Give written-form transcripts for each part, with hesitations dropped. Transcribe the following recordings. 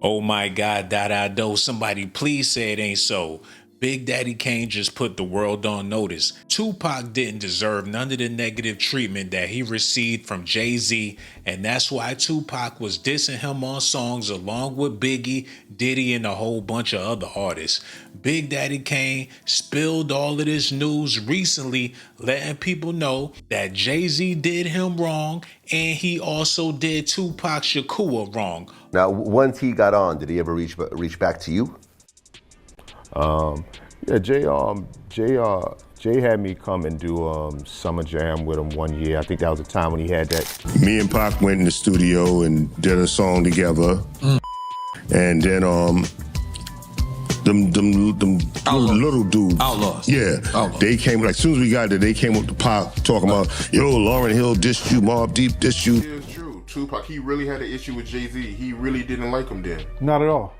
Oh my God, do. Somebody please say it ain't so. Big Daddy Kane just put the world on notice. Tupac didn't deserve none of the negative treatment that he received from Jay-Z, and that's why Tupac was dissing him on songs along with Biggie, Diddy, and a whole bunch of other artists. Big Daddy Kane spilled all of this news recently, letting people know that Jay-Z did him wrong, and he also did Tupac Shakur wrong. Now, once he got on, did he ever reach back to you? Yeah, Jay had me come and do Summer Jam with him one year. I think that was the time when he had that. Me and Pac went in the studio and did a song together. And then them little dudes. Outlaws. Yeah. Outlaws. They came, like, as soon as we got there, they came up to Pac talking about, yo, Lauryn Hill dissed you, Mobb Deep dissed you. It's true. Tupac, he really had an issue with Jay-Z. He really didn't like him then. Not at all.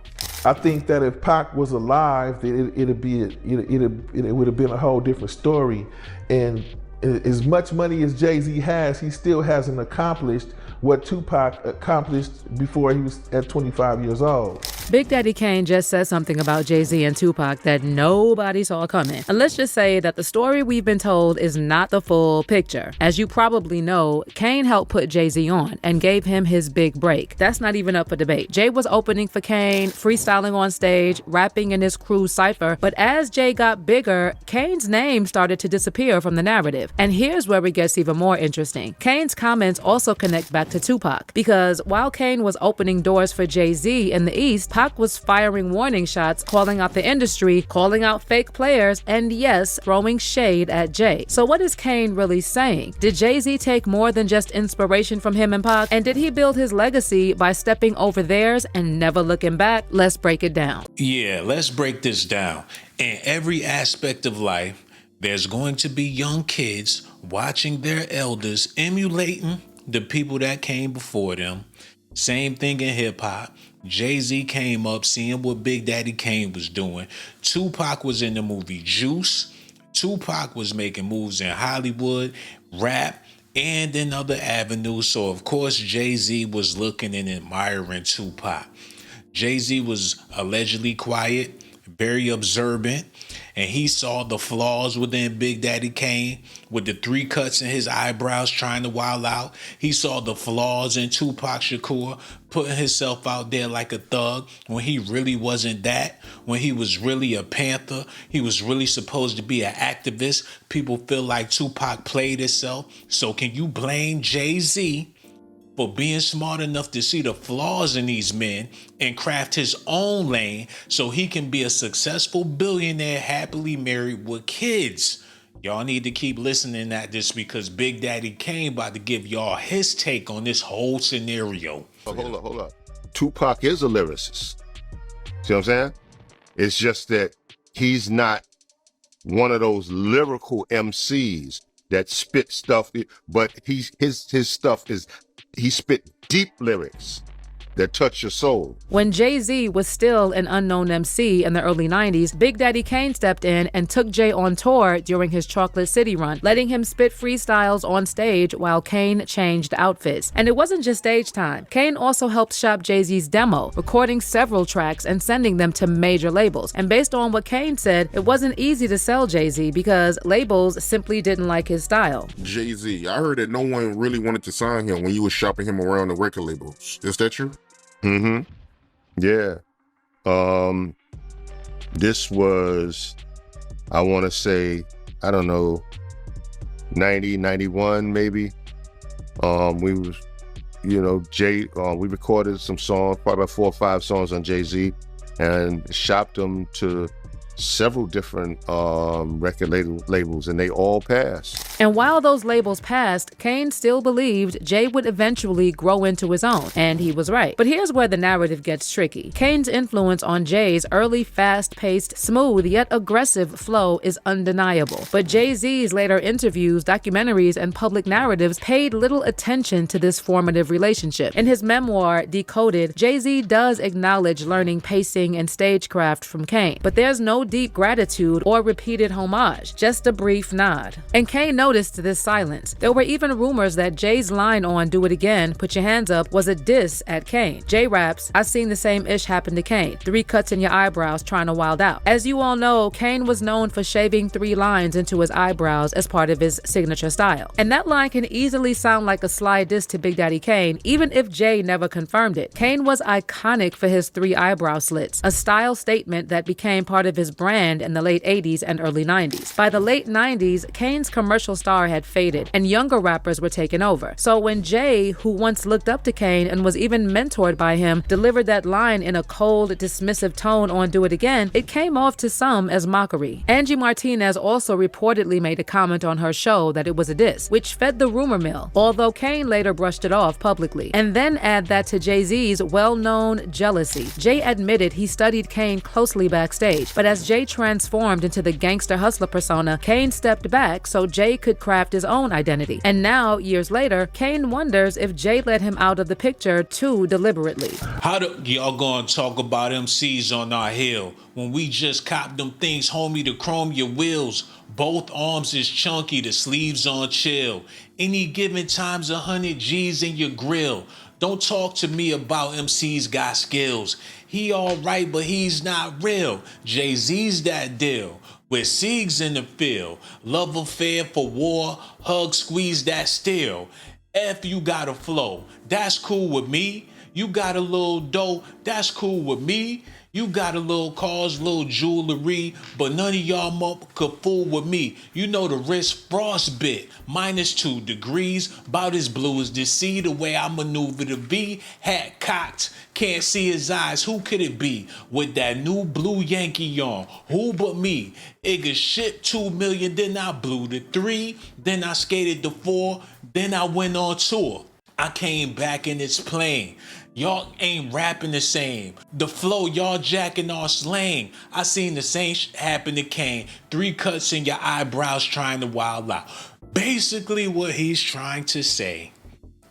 I think that if Pac was alive, it would have been a whole different story. And as much money as Jay-Z has, he still hasn't accomplished what Tupac accomplished before he was at 25 years old. Big Daddy Kane just said something about Jay-Z and Tupac that nobody saw coming. And let's just say that the story we've been told is not the full picture. As you probably know, Kane helped put Jay-Z on and gave him his big break. That's not even up for debate. Jay was opening for Kane, freestyling on stage, rapping in his crew cypher. But as Jay got bigger, Kane's name started to disappear from the narrative. And here's where it gets even more interesting. Kane's comments also connect back to Tupac, because while Kane was opening doors for Jay-Z in the East, Pac was firing warning shots, calling out the industry, calling out fake players, and yes, throwing shade at Jay. So what is Kane really saying? Did Jay-Z take more than just inspiration from him and Pac? And did he build his legacy by stepping over theirs and never looking back? Let's break it down. Yeah, let's break this down. In every aspect of life, there's going to be young kids watching their elders, emulating the people that came before them. Same thing in hip-hop. Jay-Z came up seeing what Big Daddy Kane was doing. Tupac was in the movie Juice. Tupac was making moves in Hollywood, rap, and in other avenues. So, of course, Jay-Z was looking and admiring Tupac. Jay-Z was allegedly quiet, very observant, and he saw the flaws within Big Daddy Kane with the 3 cuts in his eyebrows trying to wild out. He saw the flaws in Tupac Shakur, putting himself out there like a thug when he really wasn't that, when he was really a panther. He was really supposed to be an activist. People feel like Tupac played himself. So can you blame Jay-Z for being smart enough to see the flaws in these men and craft his own lane so he can be a successful billionaire happily married with kids? Y'all need to keep listening at this, because Big Daddy Kane about to give y'all his take on this whole scenario. Hold up. Tupac is a lyricist. See what I'm saying? It's just that he's not one of those lyrical MCs that spit stuff, but his stuff is, he spit deep lyrics that touch your soul. When Jay-Z was still an unknown MC in the early 90s, Big Daddy Kane stepped in and took Jay on tour during his Chocolate City run, letting him spit freestyles on stage while Kane changed outfits. And it wasn't just stage time. Kane also helped shop Jay-Z's demo, recording several tracks and sending them to major labels. And based on what Kane said, it wasn't easy to sell Jay-Z because labels simply didn't like his style. Jay-Z, I heard that no one really wanted to sign him when you were shopping him around the record labels. Is that true? Yeah. This was, I want to say, I don't know, 90, 91 maybe. We was, Jay, we recorded some songs, probably about 4 or 5 songs on Jay-Z, and shopped them to several different record labels, and they all passed. And while those labels passed, Kane still believed Jay would eventually grow into his own, and he was right. But here's where the narrative gets tricky. Kane's influence on Jay's early, fast-paced, smooth, yet aggressive flow is undeniable. But Jay-Z's later interviews, documentaries, and public narratives paid little attention to this formative relationship. In his memoir, Decoded, Jay-Z does acknowledge learning pacing and stagecraft from Kane, but there's no no deep gratitude or repeated homage, just a brief nod. And Kane noticed this silence. There were even rumors that Jay's line on Do It Again, Put Your Hands Up, was a diss at Kane. Jay raps, "I seen the same ish happen to Kane. 3 cuts in your eyebrows trying to wild out." As you all know, Kane was known for shaving 3 lines into his eyebrows as part of his signature style. And that line can easily sound like a sly diss to Big Daddy Kane, even if Jay never confirmed it. Kane was iconic for his 3 eyebrow slits, a style statement that became part of his brand in the late 80s and early 90s. By the late 90s, Kane's commercial star had faded, and younger rappers were taking over. So when Jay, who once looked up to Kane and was even mentored by him, delivered that line in a cold, dismissive tone on Do It Again, it came off to some as mockery. Angie Martinez also reportedly made a comment on her show that it was a diss, which fed the rumor mill, although Kane later brushed it off publicly. And then add that to Jay-Z's well-known jealousy. Jay admitted he studied Kane closely backstage, but as Jay transformed into the gangster hustler persona, Kane stepped back so Jay could craft his own identity. And now, years later, Kane wonders if Jay let him out of the picture too deliberately. How do y'all gonna talk about MCs on our hill when we just copped them things, homie, to chrome your wheels? Both arms is chunky, the sleeves on chill. Any given time's 100 G's in your grill. Don't talk to me about MCs got skills. He alright, but he's not real. Jay-Z's that deal. With Siegs in the field. Love affair for war. Hug, squeeze that steel. F you got a flow. That's cool with me. You got a little dough. That's cool with me. You got a little cars, little jewelry, but none of y'all could fool with me. You know the wrist frostbit, -2 degrees, about as blue as the sea. The way I maneuver the V, hat cocked, can't see his eyes. Who could it be with that new blue Yankee on? Who but me? Igga shipped 2 million, then I blew the 3, then I skated the 4, then I went on tour. I came back and it's plain. Y'all ain't rapping the same. The flow, y'all jacking our slang. I seen the same happen to Kane. 3 cuts in your eyebrows trying to wild out. Basically what he's trying to say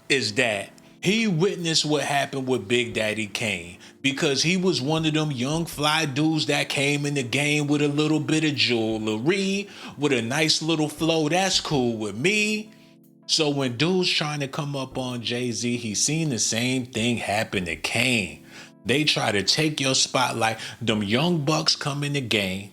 is that he witnessed what happened with Big Daddy Kane because he was one of them young fly dudes that came in the game with a little bit of jewelry, with a nice little flow. That's cool with me. So when dudes trying to come up on Jay-Z, he seen the same thing happen to Kane. They try to take your spotlight. Them young bucks come in the game.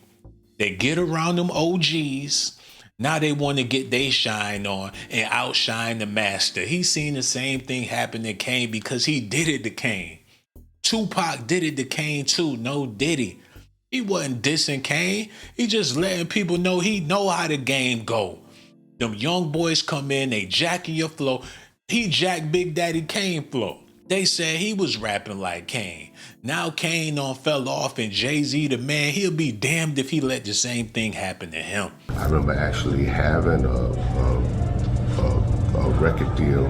They get around them OGs. Now they want to get they shine on and outshine the master. He seen the same thing happen to Kane because he did it to Kane. Tupac did it to Kane too, no Diddy. He wasn't dissing Kane. He just letting people know he know how the game go. Them young boys come in, they jacking your flow. He jacked Big Daddy Kane flow. They said he was rapping like Kane. Now Kane fell off and Jay-Z, the man, he'll be damned if he let the same thing happen to him. I remember actually having a record deal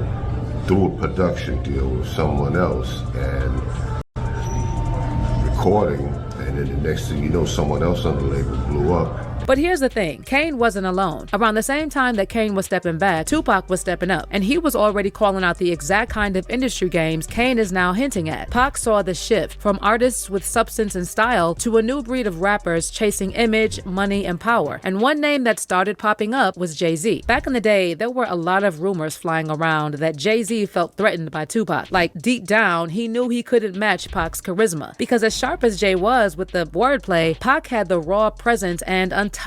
through a production deal with someone else and recording, and then the next thing you know, someone else on the label blew up. But here's the thing, Kane wasn't alone. Around the same time that Kane was stepping back, Tupac was stepping up, and he was already calling out the exact kind of industry games Kane is now hinting at. Pac saw the shift from artists with substance and style to a new breed of rappers chasing image, money, and power. And one name that started popping up was Jay-Z. Back in the day, there were a lot of rumors flying around that Jay-Z felt threatened by Tupac. Like, deep down, he knew he couldn't match Pac's charisma. Because as sharp as Jay was with the wordplay, Pac had the raw presence and untouchable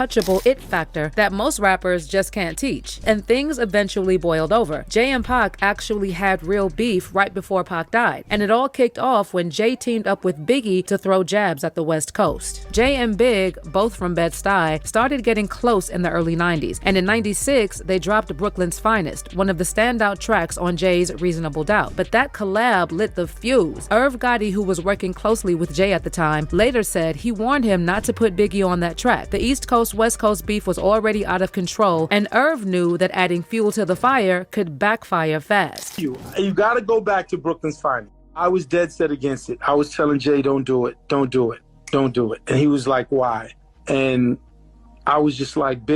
it factor that most rappers just can't teach. And things eventually boiled over. Jay and Pac actually had real beef right before Pac died. And it all kicked off when Jay teamed up with Biggie to throw jabs at the West Coast. Jay and Big, both from Bed-Stuy, started getting close in the early 90s. And in 96, they dropped Brooklyn's Finest, one of the standout tracks on Jay's Reasonable Doubt. But that collab lit the fuse. Irv Gotti, who was working closely with Jay at the time, later said he warned him not to put Biggie on that track. The East Coast-West Coast beef was already out of control, and Irv knew that adding fuel to the fire could backfire fast. You got to go back to Brooklyn's Finest. I was dead set against it. I was telling Jay, don't do it, don't do it, don't do it. And he was like, why? And I was just like,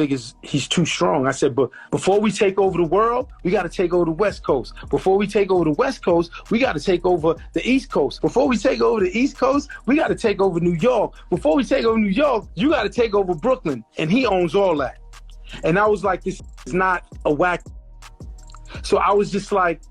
he's too strong. I said, but before we take over the world, we got to take over the West Coast. Before we take over the West Coast, we got to take over the East Coast. Before we take over the East Coast, we got to take over New York. Before we take over New York, you got to take over Brooklyn. And he owns all that. And I was like, this is not a whack. So I was just like,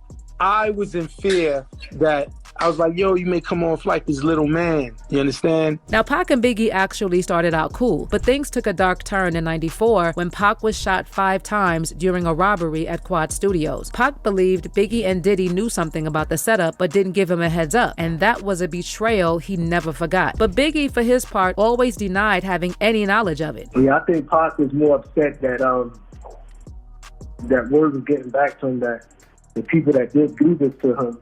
I was in fear that I was like, yo, you may come off like this little man. You understand? Now, Pac and Biggie actually started out cool, but things took a dark turn in '94 when Pac was shot 5 times during a robbery at Quad Studios. Pac believed Biggie and Diddy knew something about the setup, but didn't give him a heads up, and that was a betrayal he never forgot. But Biggie, for his part, always denied having any knowledge of it. Yeah, I think Pac was more upset that that word was getting back to him, that the people that did do this to him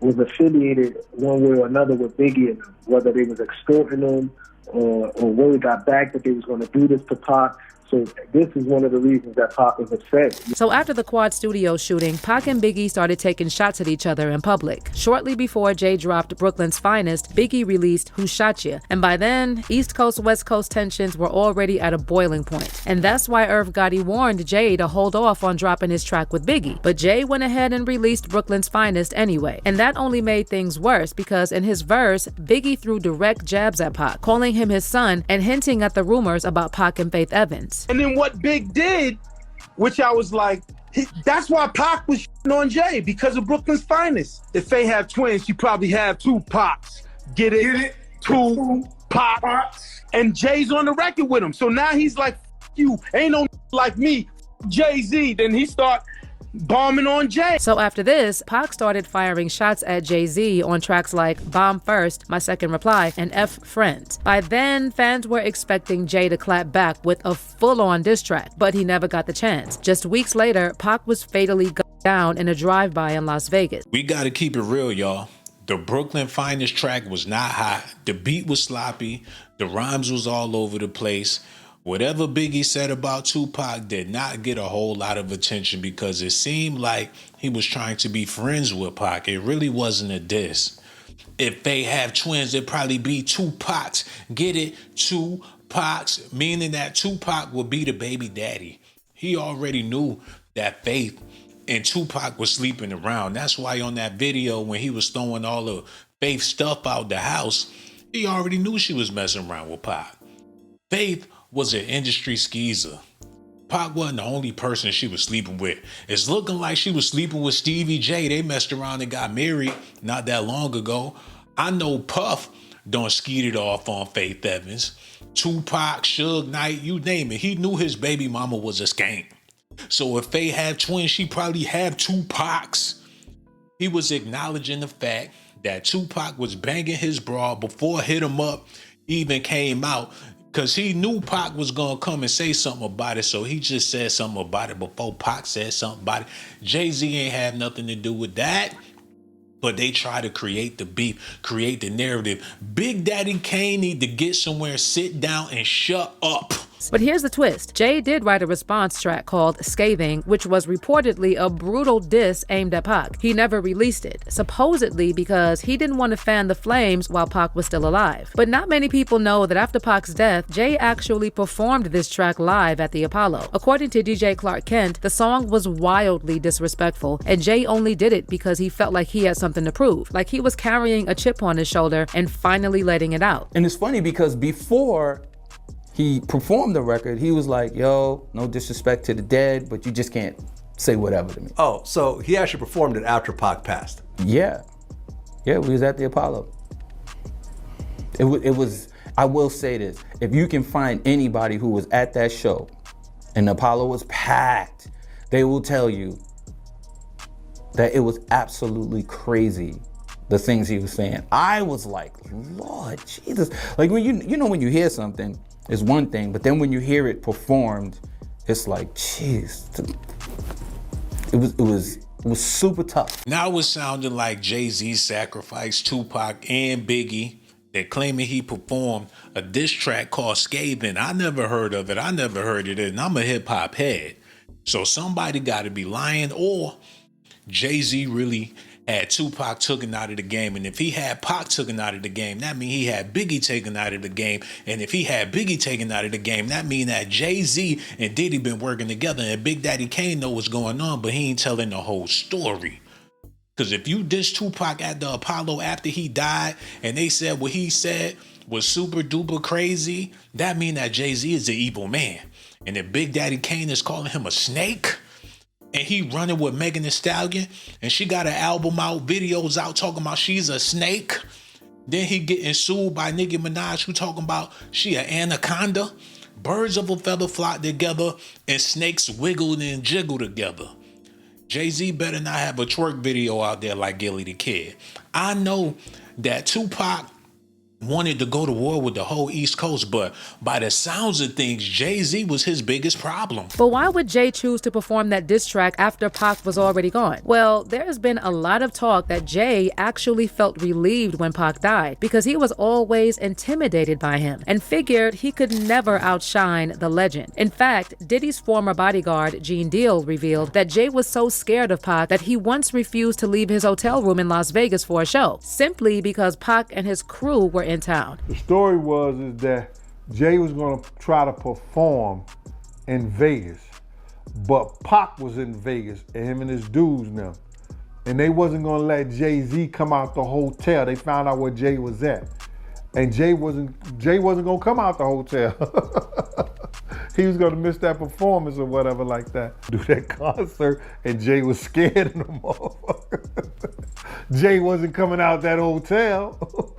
was affiliated one way or another with Biggie and them, whether they was extorting him or word got back that they was going to do this to Pac. So this is one of the reasons that Pac was upset. So after the Quad Studios shooting, Pac and Biggie started taking shots at each other in public. Shortly before Jay dropped Brooklyn's Finest, Biggie released Who Shot Ya? And by then, East Coast, West Coast tensions were already at a boiling point. And that's why Irv Gotti warned Jay to hold off on dropping his track with Biggie. But Jay went ahead and released Brooklyn's Finest anyway. And that only made things worse because in his verse, Biggie threw direct jabs at Pac, calling him his son and hinting at the rumors about Pac and Faith Evans. And then what Big did, which I was like, that's why Pac was on Jay, because of Brooklyn's Finest. If they have twins, you probably have 2 Pacs. Get it? 2 Pacs. And Jay's on the record with him. So now he's like, you, ain't no like me, Jay-Z. Then he start bombing on Jay. So after this, Pac started firing shots at Jay-Z on tracks like Bomb First, My Second Reply, and F Friends. By then, fans were expecting Jay to clap back with a full-on diss track, but he never got the chance. Just weeks later, Pac was fatally gunned down in a drive-by in Las Vegas. We gotta keep it real, y'all. The Brooklyn Finest track was not hot. The beat was sloppy. The rhymes was all over the place. Whatever Biggie said about Tupac did not get a whole lot of attention because it seemed like he was trying to be friends with Pac. It really wasn't a diss. If they have twins, it'd probably be 2 Pacs. Get it? 2 Pacs, meaning that Tupac would be the baby daddy. He already knew that Faith and Tupac was sleeping around. That's why on that video, when he was throwing all the Faith stuff out the house, he already knew she was messing around with Pac. Faith was an industry skeezer. Pac wasn't the only person she was sleeping with. It's looking like she was sleeping with Stevie J. They messed around and got married not that long ago. I know Puff done skeeted off on Faith Evans. Tupac, Suge Knight, you name it. He knew his baby mama was a skank. So if they have twins, she probably have 2 Pacs. He was acknowledging the fact that Tupac was banging his bra before Hit 'Em Up even came out, because he knew Pac was going to come and say something about it, so he just said something about it before Pac said something about it. Jay-Z ain't have nothing to do with that, but they try to create the beef, create the narrative. Big Daddy Kane need to get somewhere, sit down, and shut up. But here's the twist. Jay did write a response track called Scathing, which was reportedly a brutal diss aimed at Pac. He never released it, supposedly because he didn't want to fan the flames while Pac was still alive. But not many people know that after Pac's death, Jay actually performed this track live at the Apollo. According to DJ Clark Kent, the song was wildly disrespectful, and Jay only did it because he felt like he had something to prove, like he was carrying a chip on his shoulder and finally letting it out. And it's funny because before he performed the record, he was like, yo, no disrespect to the dead, but you just can't say whatever to me. Oh, so he actually performed it after Pac passed? Yeah. Yeah, we was at the Apollo. It was, I will say this, if you can find anybody who was at that show and the Apollo was packed, they will tell you that it was absolutely crazy, the things he was saying. I was like, Lord Jesus. Like when you know when you hear something, it's one thing, but then when you hear it performed, it's like, jeez. It was super tough. Now it's sounding like Jay-Z sacrificed Tupac and Biggie. They're claiming he performed a diss track called Scathing. I never heard of it. I never heard it, and I'm a hip-hop head. So somebody got to be lying, or Jay-Z really had Tupac taken out of the game. And if he had Pac taken out of the game, that means he had Biggie taken out of the game. And if he had Biggie taken out of the game, that means that Jay-Z and Diddy been working together. And Big Daddy Kane know what's going on, but he ain't telling the whole story. Because if you diss Tupac at the Apollo after he died and they said what he said was super duper crazy, that means that Jay-Z is an evil man. And if Big Daddy Kane is calling him a snake, and he running with Megan Thee Stallion, and she got an album out, videos out talking about she's a snake. Then he getting sued by Nicki Minaj, who talking about she an anaconda. Birds of a feather flock together, and snakes wiggle and jiggle together. Jay-Z better not have a twerk video out there like Gilly the Kid. I know that Tupac wanted to go to war with the whole East Coast, but by the sounds of things, Jay-Z was his biggest problem. But why would Jay choose to perform that diss track after Pac was already gone? Well, there's been a lot of talk that Jay actually felt relieved when Pac died because he was always intimidated by him and figured he could never outshine the legend. In fact, Diddy's former bodyguard, Gene Deal, revealed that Jay was so scared of Pac that he once refused to leave his hotel room in Las Vegas for a show, simply because Pac and his crew were in town. The story is that Jay was going to try to perform in Vegas, but Pac was in Vegas and him and his dudes now, and they wasn't going to let Jay-Z come out the hotel. They found out where Jay was at, and Jay wasn't going to come out the hotel. He was going to miss that performance or whatever like that. Do that concert, and Jay was scared of the motherfucker. Jay wasn't coming out that hotel.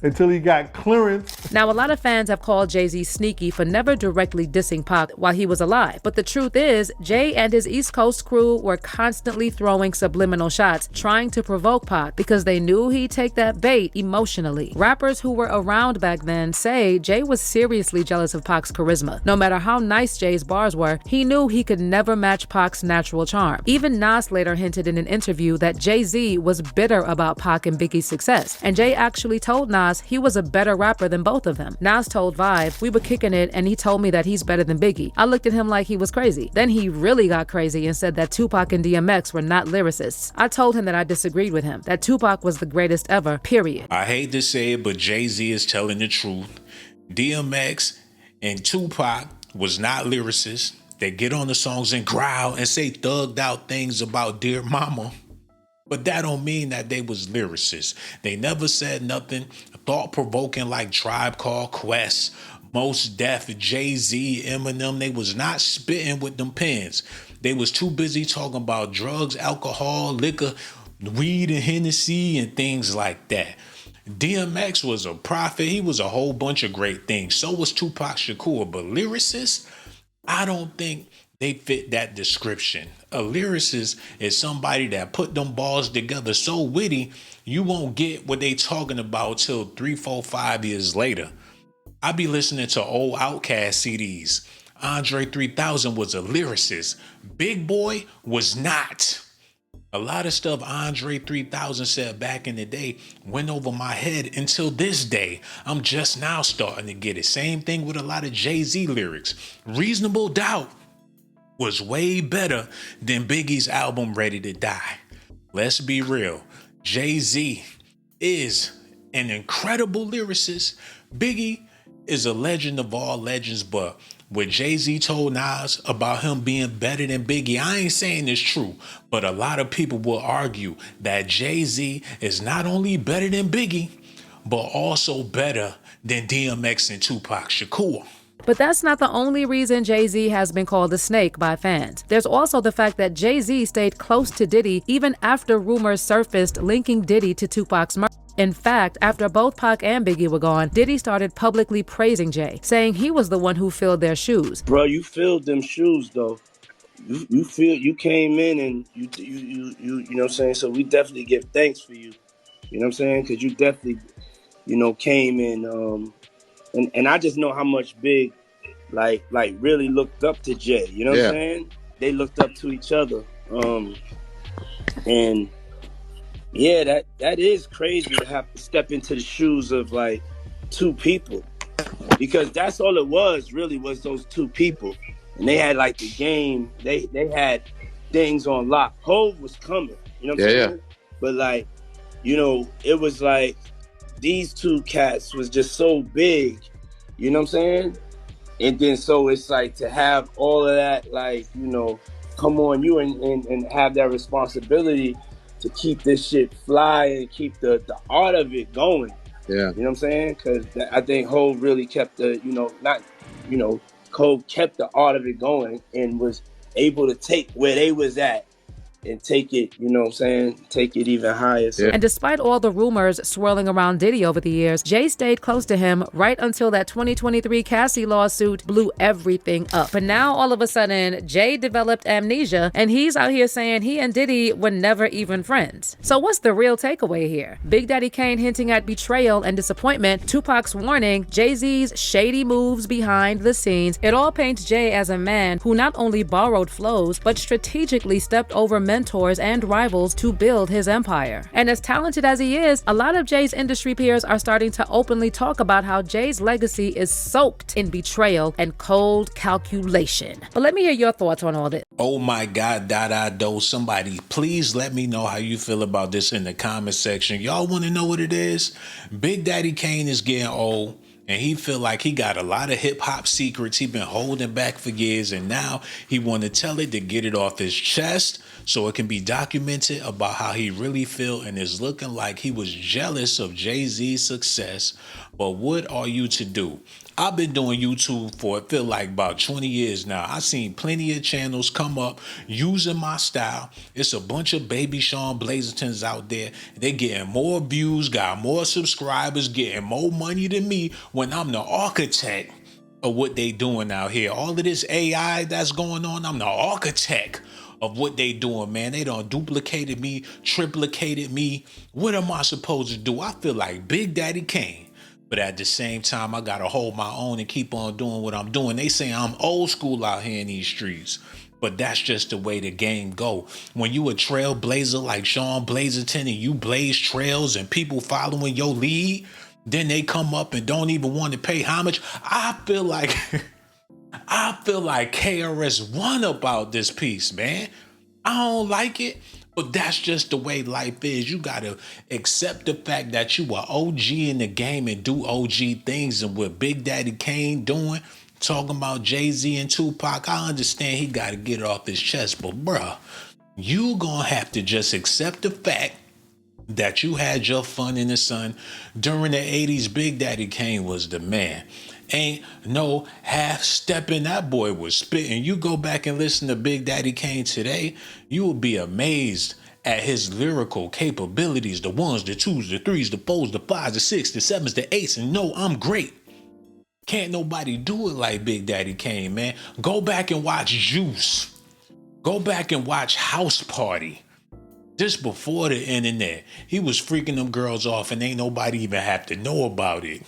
Until he got clearance. Now, a lot of fans have called Jay-Z sneaky for never directly dissing Pac while he was alive. But the truth is, Jay and his East Coast crew were constantly throwing subliminal shots, trying to provoke Pac because they knew he'd take that bait emotionally. Rappers who were around back then say Jay was seriously jealous of Pac's charisma. No matter how nice Jay's bars were, he knew he could never match Pac's natural charm. Even Nas later hinted in an interview that Jay-Z was bitter about Pac and Biggie's success. And Jay actually told Nas he was a better rapper than both of them. Nas told Vibe, "We were kicking it and he told me that he's better than Biggie. I looked at him like he was crazy. Then he really got crazy and said that Tupac and DMX were not lyricists. I told him that I disagreed with him, that Tupac was the greatest ever, period." I hate to say it, but Jay-Z is telling the truth. DMX and Tupac was not lyricists. They get on the songs and growl and say thugged out things about Dear Mama. But that don't mean that they was lyricists. They never said nothing thought-provoking like Tribe Called Quest, Mos Def, Jay-Z, Eminem. They was not spitting with them pens. They was too busy talking about drugs, alcohol, liquor, weed and Hennessy and things like that. DMX was a prophet. He was a whole bunch of great things. So was Tupac Shakur. But lyricists, I don't think they fit that description. A lyricist is somebody that put them balls together so witty, you won't get what they talking about till 3, 4, 5 years later. I be listening to old Outkast CDs. Andre 3000 was a lyricist. Big Boy was not. A lot of stuff Andre 3000 said back in the day went over my head until this day. I'm just now starting to get it. Same thing with a lot of Jay-Z lyrics. Reasonable Doubt was way better than Biggie's album Ready to Die. Let's be real. Jay-Z is an incredible lyricist. Biggie is a legend of all legends, but what Jay-Z told Nas about him being better than Biggie, I ain't saying it's true, but a lot of people will argue that Jay-Z is not only better than Biggie, but also better than DMX and Tupac Shakur. But that's not the only reason Jay-Z has been called a snake by fans. There's also the fact that Jay-Z stayed close to Diddy even after rumors surfaced linking Diddy to Tupac's murder. In fact, after both Pac and Biggie were gone, Diddy started publicly praising Jay, saying he was the one who filled their shoes. Bro, you filled them shoes though. You came in and you know what I'm saying? So we definitely give thanks for you. You know what I'm saying? Because you definitely, came in and I just know how much Big like really looked up to Jay. You know what I'm saying? They looked up to each other. And yeah, that is crazy to have to step into the shoes of like two people, because that's all it was those two people, and they had like the game. They had things on lock. Hov was coming, you know what I'm saying? But like, you know, it was like these two cats was just so big, you know what I'm saying? And then so it's like to have all of that, like, you know, come on you and have that responsibility to keep this shit fly and keep the art of it going. Yeah. You know what I'm saying? Because I think Hov really kept the, you know, not, you know, Hov kept the art of it going and was able to take where they was at and take it, you know what I'm saying, take it even higher. So. And despite all the rumors swirling around Diddy over the years, Jay stayed close to him right until that 2023 Cassie lawsuit blew everything up. But now all of a sudden, Jay developed amnesia and he's out here saying he and Diddy were never even friends. So what's the real takeaway here? Big Daddy Kane hinting at betrayal and disappointment, Tupac's warning, Jay-Z's shady moves behind the scenes. It all paints Jay as a man who not only borrowed flows, but strategically stepped over mentors and rivals to build his empire. And as talented as he is, a lot of Jay's industry peers are starting to openly talk about how Jay's legacy is soaked in betrayal and cold calculation. But let me hear your thoughts on all this. Oh my God, Dado, somebody please let me know how you feel about this in the comment section. Y'all want to know what it is? Big Daddy Kane is getting old. And he feel like he got a lot of hip hop secrets he been holding back for years, and now he want to tell it to get it off his chest so it can be documented about how he really feel, and is looking like he was jealous of Jay-Z's success. But what are you to do? I've been doing YouTube for it feel like about 20 years now. I've seen plenty of channels come up using my style. It's a bunch of baby Sean Blazertons out there. They getting more views, got more subscribers, getting more money than me when I'm the architect of what they doing out here. All of this AI that's going on, I'm the architect of what they doing, man. They done duplicated me, triplicated me. What am I supposed to do? I feel like Big Daddy Kane. But at the same time, I got to hold my own and keep on doing what I'm doing. They say I'm old school out here in these streets. But that's just the way the game go. When you a trailblazer like Sean Blazerton and you blaze trails and people following your lead, then they come up and don't even want to pay homage. I feel like KRS won about this piece, man. I don't like it. But that's just the way life is. You got to accept the fact that you are OG in the game and do OG things. And what Big Daddy Kane doing, talking about Jay-Z and Tupac, I understand he got to get it off his chest. But bruh, you gonna have to just accept the fact that you had your fun in the sun. During the 80s, Big Daddy Kane was the man. Ain't no half stepping. That boy was spitting. You go back and listen to Big Daddy Kane today, you will be amazed at his lyrical capabilities. The ones, the twos, the threes, the fours, the fives, the six, the sevens, the eights. And no, I'm great. Can't nobody do it like Big Daddy Kane, man. Go back and watch Juice. Go back and watch House Party. Just before the internet, he was freaking them girls off and ain't nobody even have to know about it.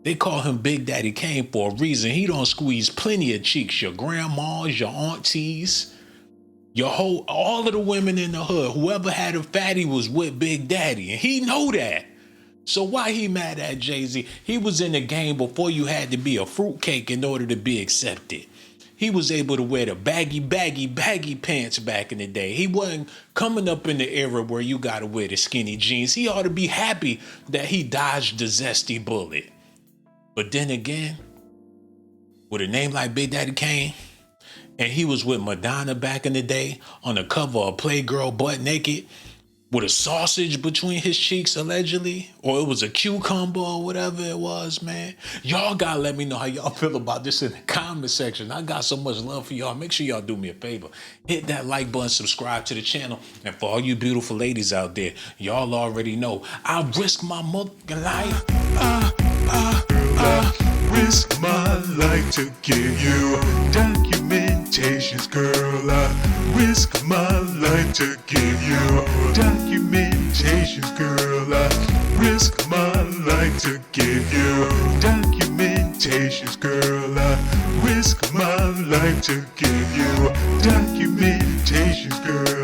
They call him Big Daddy Kane for a reason. He don't squeeze plenty of cheeks. Your grandmas, your aunties, all of the women in the hood. Whoever had a fatty was with Big Daddy, and he know that. So why he mad at Jay-Z? He was in the game before you had to be a fruitcake in order to be accepted. He was able to wear the baggy pants back in the day. He wasn't coming up in the era where you got to wear the skinny jeans. He ought to be happy that he dodged the zesty bullet. But then again, with a name like Big Daddy Kane, and he was with Madonna back in the day on the cover of Playgirl butt naked with a sausage between his cheeks allegedly, or it was a cucumber or whatever it was, man. Y'all gotta let me know how y'all feel about this in the comment section. I got so much love for y'all. Make sure y'all do me a favor. Hit that like button, subscribe to the channel. And for all you beautiful ladies out there, y'all already know I risk my motherfucking life. Risk my life to give you documentations, girl. I risk my life to give you documentations, girl. I risk my life to give you documentations, girl. I risk my life to give you documentations, girl.